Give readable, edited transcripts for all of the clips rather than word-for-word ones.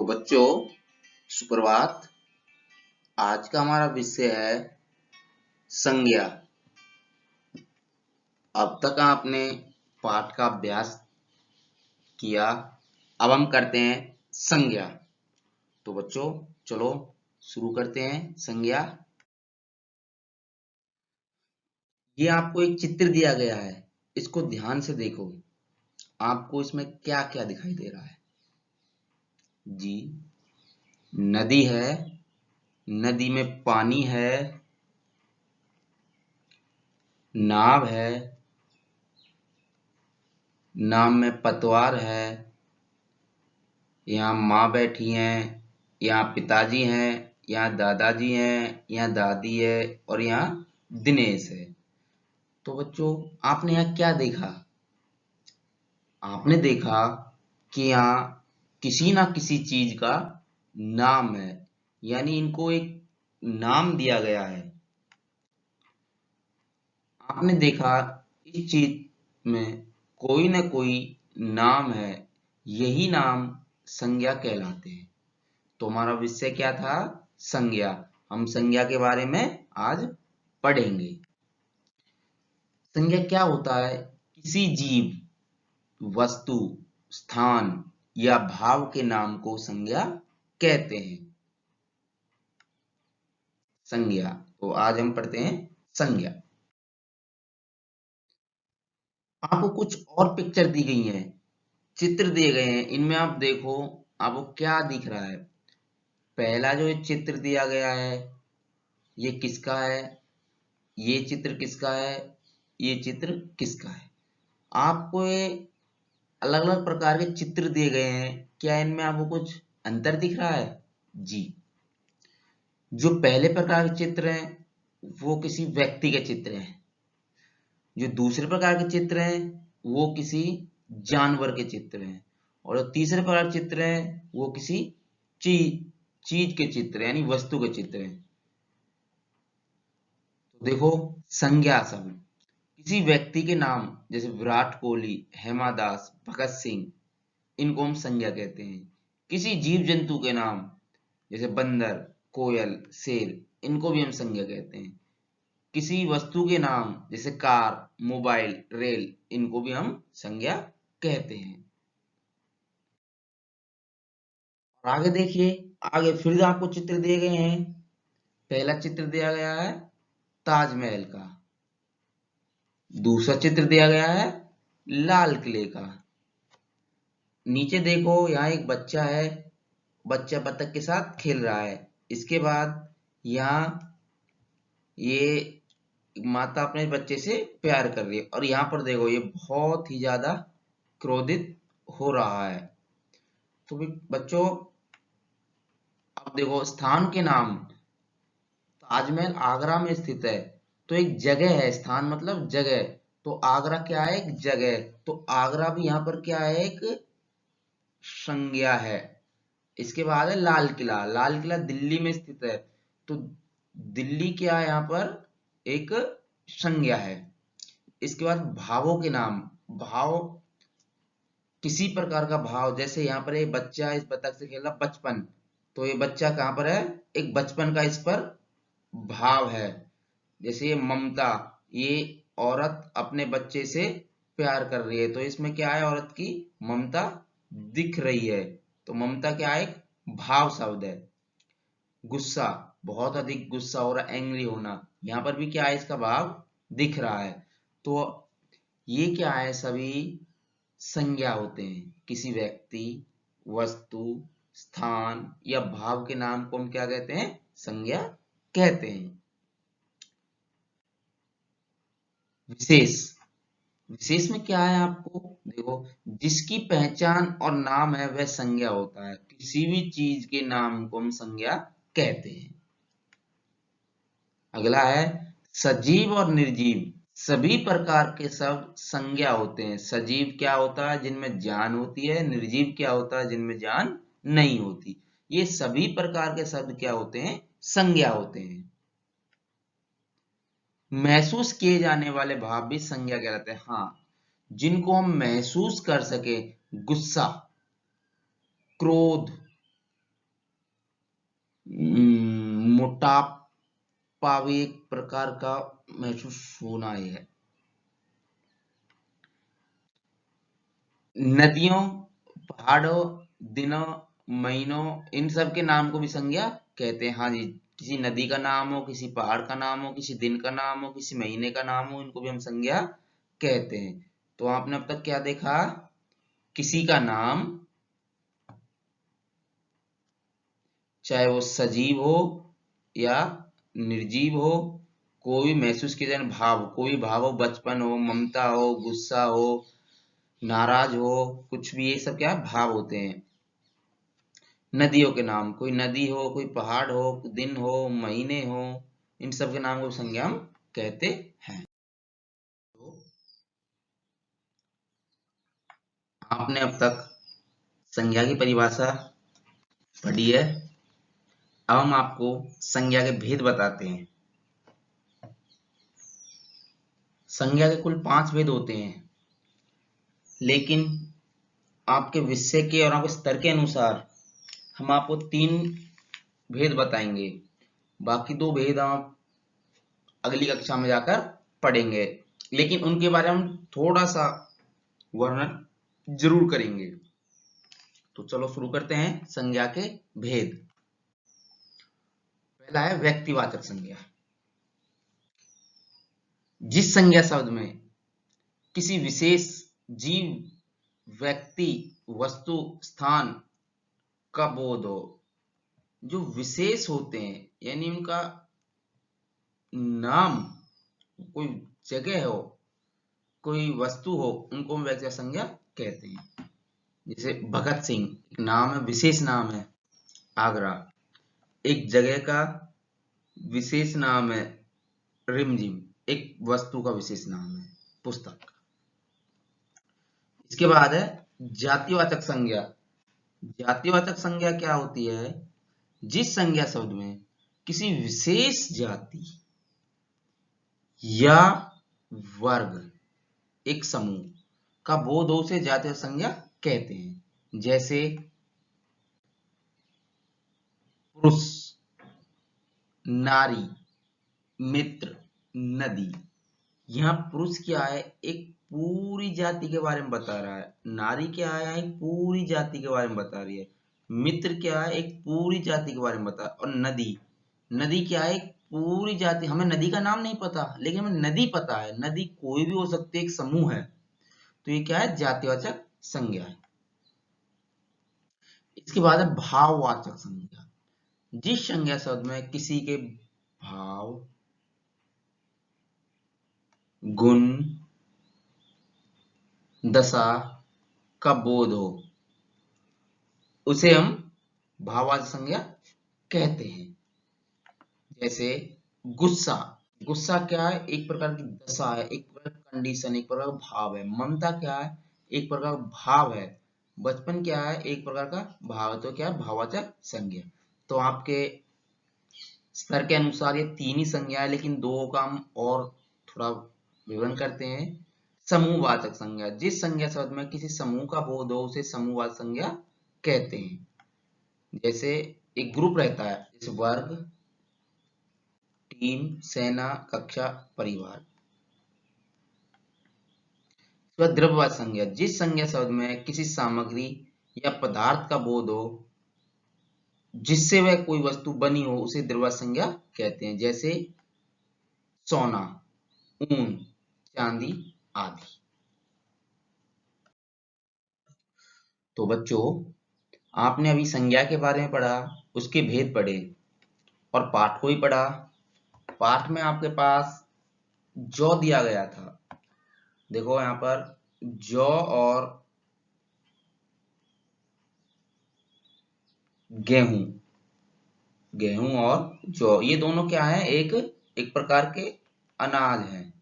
बच्चों सुप्रभात। आज का हमारा विषय है संज्ञा। अब तक आपने पाठ का अभ्यास किया, अब हम करते हैं संज्ञा। तो बच्चों चलो शुरू करते हैं संज्ञा। ये आपको एक चित्र दिया गया है, इसको ध्यान से देखो। आपको इसमें क्या क्या दिखाई दे रहा है? जी, नदी है, नदी में पानी है, नाव है, नाव में पतवार है, यहाँ माँ बैठी हैं, यहाँ पिताजी हैं, यहाँ दादाजी हैं, यहाँ दादी है और यहाँ दिनेश है। तो बच्चों आपने यहाँ क्या देखा? आपने देखा कि यहाँ किसी ना किसी चीज का नाम है, यानी इनको एक नाम दिया गया है। आपने देखा इस चीज में कोई ना कोई नाम है, यही नाम संज्ञा कहलाते हैं। तो हमारा विषय क्या था? संज्ञा। हम संज्ञा के बारे में आज पढ़ेंगे। संज्ञा क्या होता है? किसी जीव, वस्तु, स्थान या भाव के नाम को संज्ञा कहते हैं। संज्ञा। तो आज हम पढ़ते हैं संज्ञा। आपको कुछ और पिक्चर दी गई हैं, चित्र दिए गए हैं। इनमें आप देखो आपको क्या दिख रहा है। पहला जो चित्र दिया गया है ये किसका है? ये चित्र किसका है? ये चित्र किसका है? आपको ये अलग अलग प्रकार के चित्र दिए गए हैं, क्या इनमें आपको कुछ अंतर दिख रहा है? जी, जो पहले प्रकार के चित्र हैं वो किसी व्यक्ति के चित्र हैं, जो दूसरे प्रकार के चित्र हैं वो किसी जानवर के चित्र हैं, और जो तीसरे प्रकार के चित्र हैं वो किसी चीज के चित्र यानी वस्तु के चित्र हैं। तो देखो संज्ञा शब्द किसी व्यक्ति के नाम जैसे विराट कोहली, हेमा दास, भगत सिंह, इनको हम संज्ञा कहते हैं। किसी जीव जंतु के नाम जैसे बंदर, कोयल, शेर, इनको भी हम संज्ञा कहते हैं। किसी वस्तु के नाम जैसे कार, मोबाइल, रेल, इनको भी हम संज्ञा कहते हैं। और आगे देखिए, आगे फिर आपको चित्र दिए गए हैं। पहला चित्र दिया गया है ताजमहल का, दूसरा चित्र दिया गया है लाल किले का। नीचे देखो यहाँ एक बच्चा है, बच्चा बतख के साथ खेल रहा है। इसके बाद यहाँ ये माता अपने बच्चे से प्यार कर रही है, और यहाँ पर देखो ये बहुत ही ज्यादा क्रोधित हो रहा है। तो भी बच्चों अब देखो स्थान के नाम, ताजमहल आगरा में स्थित है, तो एक जगह है, स्थान मतलब जगह। तो आगरा क्या है? एक जगह। तो आगरा भी यहाँ पर क्या है? एक संज्ञा है। इसके बाद है लाल किला, लाल किला दिल्ली में स्थित है, तो दिल्ली क्या है? यहाँ पर एक संज्ञा है। इसके बाद भावों के नाम, भाव किसी प्रकार का भाव, जैसे यहाँ पर एक बच्चा इस बतख से खेल रहा, बचपन, तो ये बच्चा कहाँ पर है? एक बचपन का इस पर भाव है। जैसे ये ममता, ये औरत अपने बच्चे से प्यार कर रही है, तो इसमें क्या है? औरत की ममता दिख रही है, तो ममता क्या है? एक भाव शब्द है। गुस्सा, बहुत अधिक गुस्सा हो रहा, एंग्री होना, यहाँ पर भी क्या है? इसका भाव दिख रहा है। तो ये क्या है? सभी संज्ञा होते हैं। किसी व्यक्ति, वस्तु, स्थान या भाव के नाम को हम क्या कहते हैं? संज्ञा कहते हैं। विशेष, विशेष में क्या है? आपको देखो, जिसकी पहचान और नाम है वह संज्ञा होता है। किसी भी चीज के नाम को हम संज्ञा कहते हैं। अगला है सजीव और निर्जीव, सभी प्रकार के शब्द संज्ञा होते हैं। सजीव क्या होता है? जिनमें जान होती है। निर्जीव क्या होता है? जिनमें जान नहीं होती। ये सभी प्रकार के शब्द क्या होते हैं? संज्ञा होते हैं। महसूस किए जाने वाले भाव भी संज्ञा कहलाते हैं। हाँ, जिनको हम महसूस कर सके, गुस्सा, क्रोध, मोटापा भी एक प्रकार का महसूस होना ही है। नदियों, पहाड़ों, दिनों, महीनों, इन सब के नाम को भी संज्ञा कहते हैं। हाँ जी, किसी नदी का नाम हो, किसी पहाड़ का नाम हो, किसी दिन का नाम हो, किसी महीने का नाम हो, इनको भी हम संज्ञा कहते हैं। तो आपने अब तक क्या देखा? किसी का नाम, चाहे वो सजीव हो या निर्जीव हो, कोई महसूस किया जाने भाव, कोई भाव हो, बचपन हो, ममता हो, गुस्सा हो, नाराज हो, कुछ भी, ये सब क्या है? भाव होते हैं। नदियों के नाम, कोई नदी हो, कोई पहाड़ हो, दिन हो, महीने हो, इन सब के नाम को संज्ञा हम कहते हैं। तो आपने अब तक संज्ञा की परिभाषा पढ़ी है। अब हम आपको संज्ञा के भेद बताते हैं। संज्ञा के कुल 5 भेद होते हैं, लेकिन आपके विषय के और आपके स्तर के अनुसार हम आपको 3 भेद बताएंगे। बाकी 2 भेद हम अगली कक्षा में जाकर पढ़ेंगे, लेकिन उनके बारे में हम थोड़ा सा वर्णन जरूर करेंगे। तो चलो शुरू करते हैं संज्ञा के भेद। पहला है व्यक्तिवाचक संज्ञा। जिस संज्ञा शब्द में किसी विशेष जीव, व्यक्ति, वस्तु, स्थान का बोध हो, जो विशेष होते हैं, यानी उनका नाम, कोई जगह हो, कोई वस्तु हो, उनको हम व्यक्तिगत संज्ञा कहते हैं। जैसे भगत सिंह एक नाम है, विशेष नाम है आगरा। एक जगह का विशेष नाम है रिमझिम, एक वस्तु का विशेष नाम है पुस्तक। इसके बाद है जातिवाचक संज्ञा। जातिवाचक संज्ञा क्या होती है? जिस संज्ञा शब्द में किसी विशेष जाति या वर्ग, एक समूह का बोध हो, उसे जातिवाचक संज्ञा कहते हैं। जैसे पुरुष, नारी, मित्र, नदी। यहाँ पुरुष क्या है? एक पूरी जाति के बारे में बता रहा है। नारी क्या है? एक पूरी जाति के बारे में बता रही है। मित्र क्या है? एक पूरी जाति के बारे में बता। और नदी, नदी क्या है? एक पूरी जाति। हमें नदी का नाम नहीं पता, लेकिन हमें नदी पता है। नदी कोई भी हो सकती है, एक समूह है। तो ये क्या है? जातिवाचक संज्ञा है। इसके बाद है भाववाचक संज्ञा। जिस संज्ञा शब्द में किसी के भाव, गुण, दशा का बोध हो, उसे हम भाववाचक संज्ञा कहते हैं। जैसे गुस्सा, गुस्सा क्या है? एक प्रकार की दशा है, एक प्रकार की कंडीशन, एक प्रकार का भाव है। ममता क्या है? एक प्रकार का भाव है। बचपन क्या है? एक प्रकार का भाव है। तो क्या है? भाववाचक संज्ञा। तो आपके स्तर के अनुसार ये 3 ही संज्ञा है, लेकिन 2 का हम और थोड़ा विवरण करते हैं। समूहवाचक संज्ञा। जिस संज्ञा शब्द में किसी समूह का बोध हो, उसे समूहवाचक संज्ञा कहते हैं। जैसे एक ग्रुप रहता है, जैसे वर्ग, टीम, सेना, कक्षा, परिवार। द्रव्यवाचक संज्ञा। जिस संज्ञा शब्द में किसी सामग्री या पदार्थ का बोध हो, जिससे वह कोई वस्तु बनी हो, उसे द्रव्यवाचक संज्ञा कहते हैं। जैसे सोना, ऊन, चांदी आदि। तो बच्चों, आपने अभी संज्ञा के बारे में पढ़ा, उसके भेद पढ़े और पाठ को ही पढ़ा। पाठ में आपके पास जौ दिया गया था। देखो यहाँ पर जौ और गेहूं, गेहूं और जौ, ये दोनों क्या है? एक प्रकार के अनाज हैं।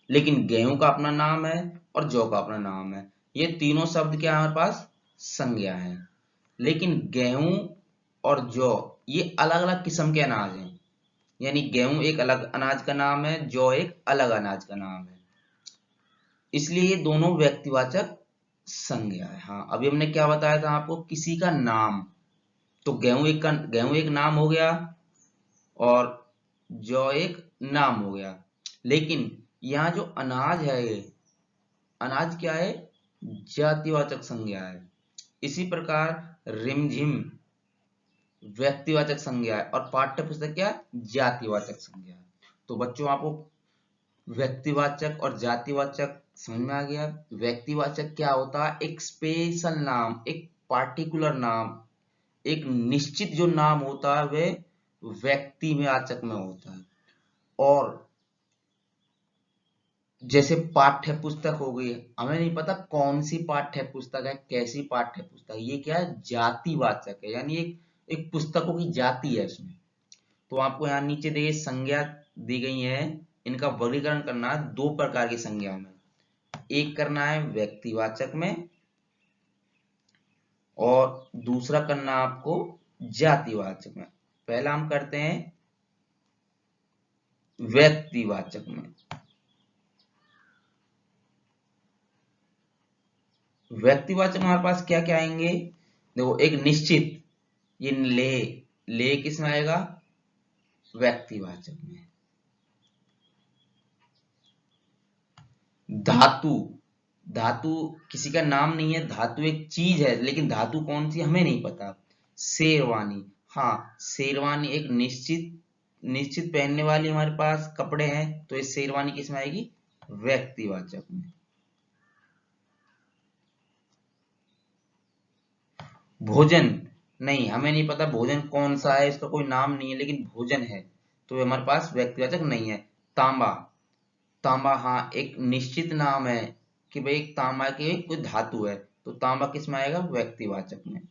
लेकिन गेहूं का अपना नाम है और जौ का अपना नाम है। ये तीनों शब्द क्या है? हमारे पास संज्ञा है। लेकिन गेहूं और जौ ये अलग अलग किस्म के अनाज हैं। यानी गेहूं एक अलग अनाज का नाम है, जौ एक अलग अनाज का नाम है। इसलिए ये दोनों व्यक्तिवाचक संज्ञा है। हाँ, अभी हमने क्या बताया था आपको, किसी का नाम। तो गेहूं एक नाम हो गया और जौ एक नाम हो गया। लेकिन यहाँ जो अनाज है, ये अनाज क्या है, जातिवाचक संज्ञा है। इसी प्रकार रिमझिम व्यक्तिवाचक संज्ञा है और पाठ्य पुस्तक क्या है, जातिवाचक संज्ञा है। तो बच्चों आपको व्यक्तिवाचक और जातिवाचक समझ में आ गया। व्यक्तिवाचक क्या होता है, एक स्पेशल नाम, एक पार्टिकुलर नाम, एक निश्चित जो नाम होता है वह व्यक्ति में वाचक में होता है। और जैसे पाठ्य पुस्तक हो गई, हमें नहीं पता कौन सी पाठ्य पुस्तक है, कैसी पाठ्य पुस्तक, ये क्या है, जातिवाचक है, यानी एक पुस्तकों की जाति है इसमें। तो आपको यहाँ नीचे देखिए संज्ञा दी गई है, इनका वर्गीकरण करना है दो प्रकार की संज्ञा में। एक करना है व्यक्तिवाचक में और दूसरा करना आपको जातिवाचक में। पहला हम करते हैं व्यक्तिवाचक में। व्यक्तिवाचक में हमारे पास क्या क्या आएंगे, देखो एक निश्चित, ये ले किस में आएगा, व्यक्तिवाचक में। धातु, धातु किसी का नाम नहीं है, धातु एक चीज है, लेकिन धातु कौन सी हमें नहीं पता। शेरवानी, हाँ शेरवानी एक निश्चित पहनने वाली हमारे पास कपड़े हैं, तो ये शेरवानी किस में आएगी, व्यक्तिवाचक में। भोजन, नहीं हमें नहीं पता भोजन कौन सा है, इसका कोई नाम नहीं है, लेकिन भोजन है, तो ये हमारे पास व्यक्तिवाचक नहीं है। तांबा, तांबा हाँ एक निश्चित नाम है कि भाई एक तांबा की कोई धातु है, तो तांबा किस में आएगा, व्यक्तिवाचक में।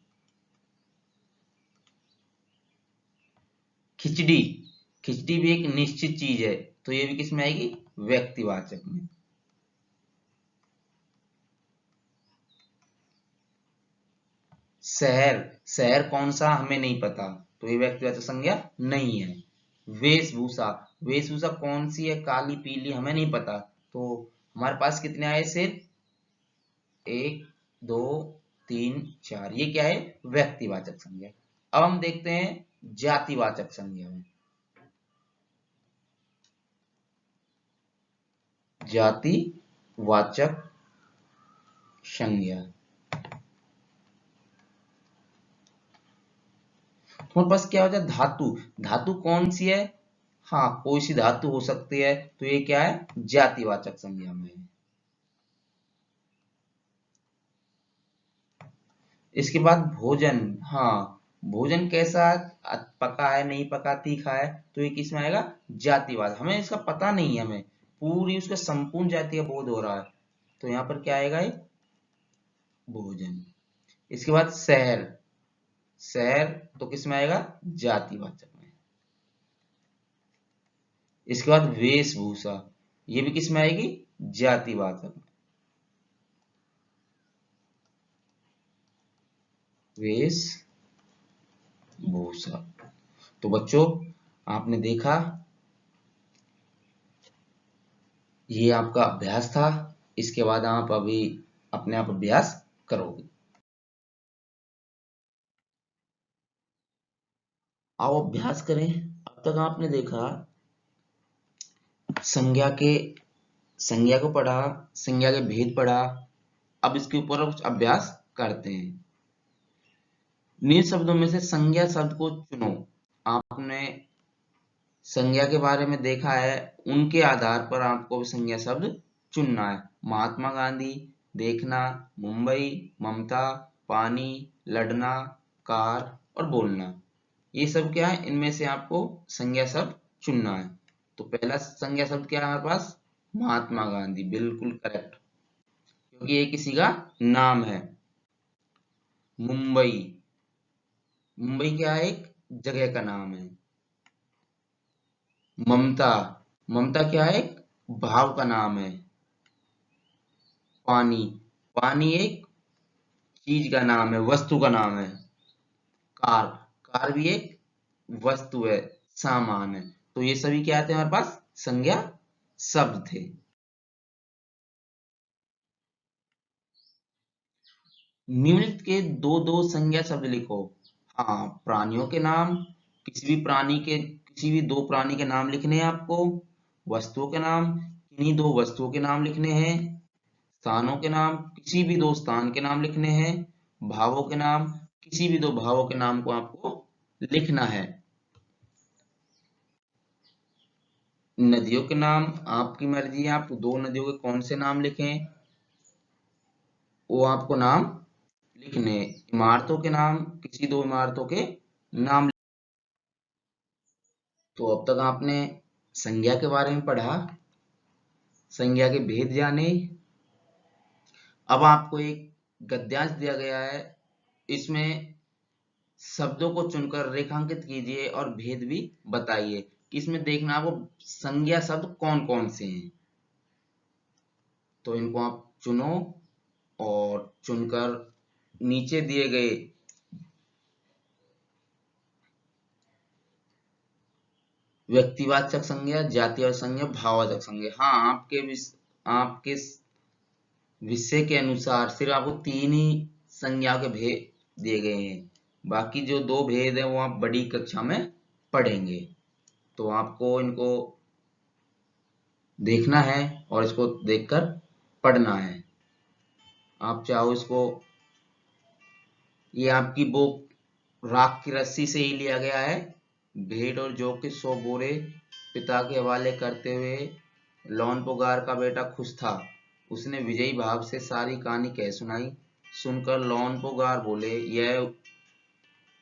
खिचड़ी, खिचड़ी भी एक निश्चित चीज है, तो ये भी किस में आएगी, व्यक्तिवाचक में। शहर, शहर कौन सा हमें नहीं पता, तो ये व्यक्तिवाचक संज्ञा नहीं है। वेशभूषा, वेशभूषा कौन सी है, काली पीली हमें नहीं पता, तो हमारे पास कितने आए, सिर्फ एक दो तीन चार, ये क्या है, व्यक्तिवाचक संज्ञा। अब हम देखते हैं जातिवाचक संज्ञा में। जातिवाचक संज्ञा, तुम्हारे पास क्या हो जाए, धातु, धातु कौन सी है, हाँ कोई सी धातु हो सकती है, तो ये क्या है, जातिवाचक संज्ञा में है। इसके बाद भोजन, हाँ भोजन कैसा, पका है नहीं पका, तीखा है, तो ये किस में आएगा, जातिवाचक। हमें इसका पता नहीं है, हमें पूरी उसका संपूर्ण जाति का बोध हो रहा है, तो यहाँ पर क्या आएगा, ये भोजन। इसके बाद शहर, शहर तो किस में आएगा, जातिवाचक में। इसके बाद वेशभूषा, ये भी किस में आएगी, जातिवाचक में। वेशभूषा। तो बच्चों आपने देखा, ये आपका अभ्यास था, इसके बाद आप अभी अपने आप अभ्यास करोगे। आओ अभ्यास करें। अब तक आपने देखा संज्ञा के, संज्ञा को पढ़ा, संज्ञा के भेद पढ़ा। अब इसके ऊपर कुछ अभ्यास करते हैं। निम्न शब्दों में से संज्ञा शब्द को चुनो। आपने संज्ञा के बारे में देखा है, उनके आधार पर आपको संज्ञा शब्द चुनना है। महात्मा गांधी, देखना, मुंबई, ममता, पानी, लड़ना, कार और बोलना, ये सब क्या है, इनमें से आपको संज्ञा शब्द चुनना है। तो पहला संज्ञा शब्द क्या है हमारे पास, महात्मा गांधी, बिल्कुल करेक्ट, क्योंकि ये किसी का नाम है। मुंबई, मुंबई क्या है, एक जगह का नाम है। ममता, ममता क्या है, एक भाव का नाम है। पानी, पानी एक चीज का नाम है, वस्तु का नाम है। कार, कार भी एक वस्तु है, सामान है। तो ये सभी क्या आते हैं हमारे पास, संज्ञा शब्द थे। निम्नलिखित के दो दो संज्ञा शब्द लिखो। हाँ, प्राणियों के नाम, किसी भी दो प्राणी के नाम लिखने हैं आपको। वस्तुओं के नाम, किन्हीं दो वस्तुओं के नाम लिखने हैं। स्थानों के नाम, किसी भी दो स्थान के नाम लिखने हैं। भावों के नाम, किसी भी दो भावों के नाम को आपको लिखना है। नदियों के नाम, आपकी मर्जी है, आप दो नदियों के कौन से नाम लिखें, वो आपको नाम लिखने। इमारतों के नाम, किसी दो इमारतों के नाम। तो अब तक आपने संज्ञा के बारे में पढ़ा, संज्ञा के भेद जाने। अब आपको एक गद्यांश दिया गया है, इसमें शब्दों को चुनकर रेखांकित कीजिए और भेद भी बताइए कि इसमें देखना आपको संज्ञा शब्द कौन कौन से हैं। तो इनको आप चुनो और चुनकर नीचे दिए गए व्यक्तिवाचक संज्ञा, जातिवाचक संज्ञा, भाववाचक संज्ञा, हाँ आपके विषय के अनुसार सिर्फ आपको तीन ही संज्ञा के भेद दिए गए हैं। बाकी जो दो भेद हैं वो आप बड़ी कक्षा में पढ़ेंगे। तो आपको इनको देखना है और इसको देखकर पढ़ना है। आप चाहो इसको, ये आपकी बुक राख की रस्सी से ही लिया गया है। भेड़ और जौ के 100 बोरे पिता के हवाले करते हुए लोनपुगार का बेटा खुश था। उसने विजयी भाव से सारी कहानी कह सुनाई। सुनकर लोनपुगार बोले, यह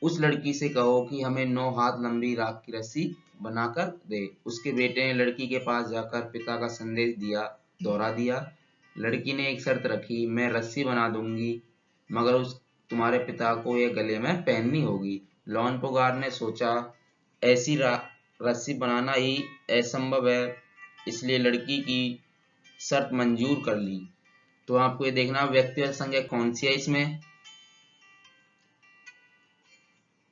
उस लड़की से कहो कि हमें 9 हाथ लंबी राख की रस्सी बनाकर दे। उसके बेटे ने लड़की के पास जाकर पिता का संदेश दोहरा दिया। लड़की ने एक शर्त रखी, मैं रस्सी बना दूंगी मगर तुम्हारे पिता को यह गले में पहननी होगी। लोनपुगार ने सोचा, ऐसी रस्सी बनाना ही असंभव है, इसलिए लड़की की शर्त मंजूर कर ली। तो आपको ये देखना व्यक्तिगत संज्ञा कौन सी है इसमें,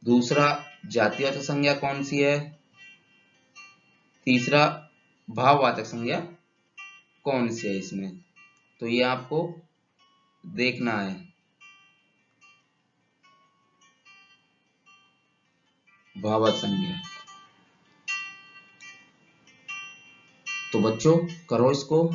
दूसरा जातिवाचक संज्ञा कौन सी है, तीसरा भाववाचक संज्ञा कौन सी है इसमें। तो ये आपको देखना है। भाववाचक संज्ञा। तो बच्चों करो इसको।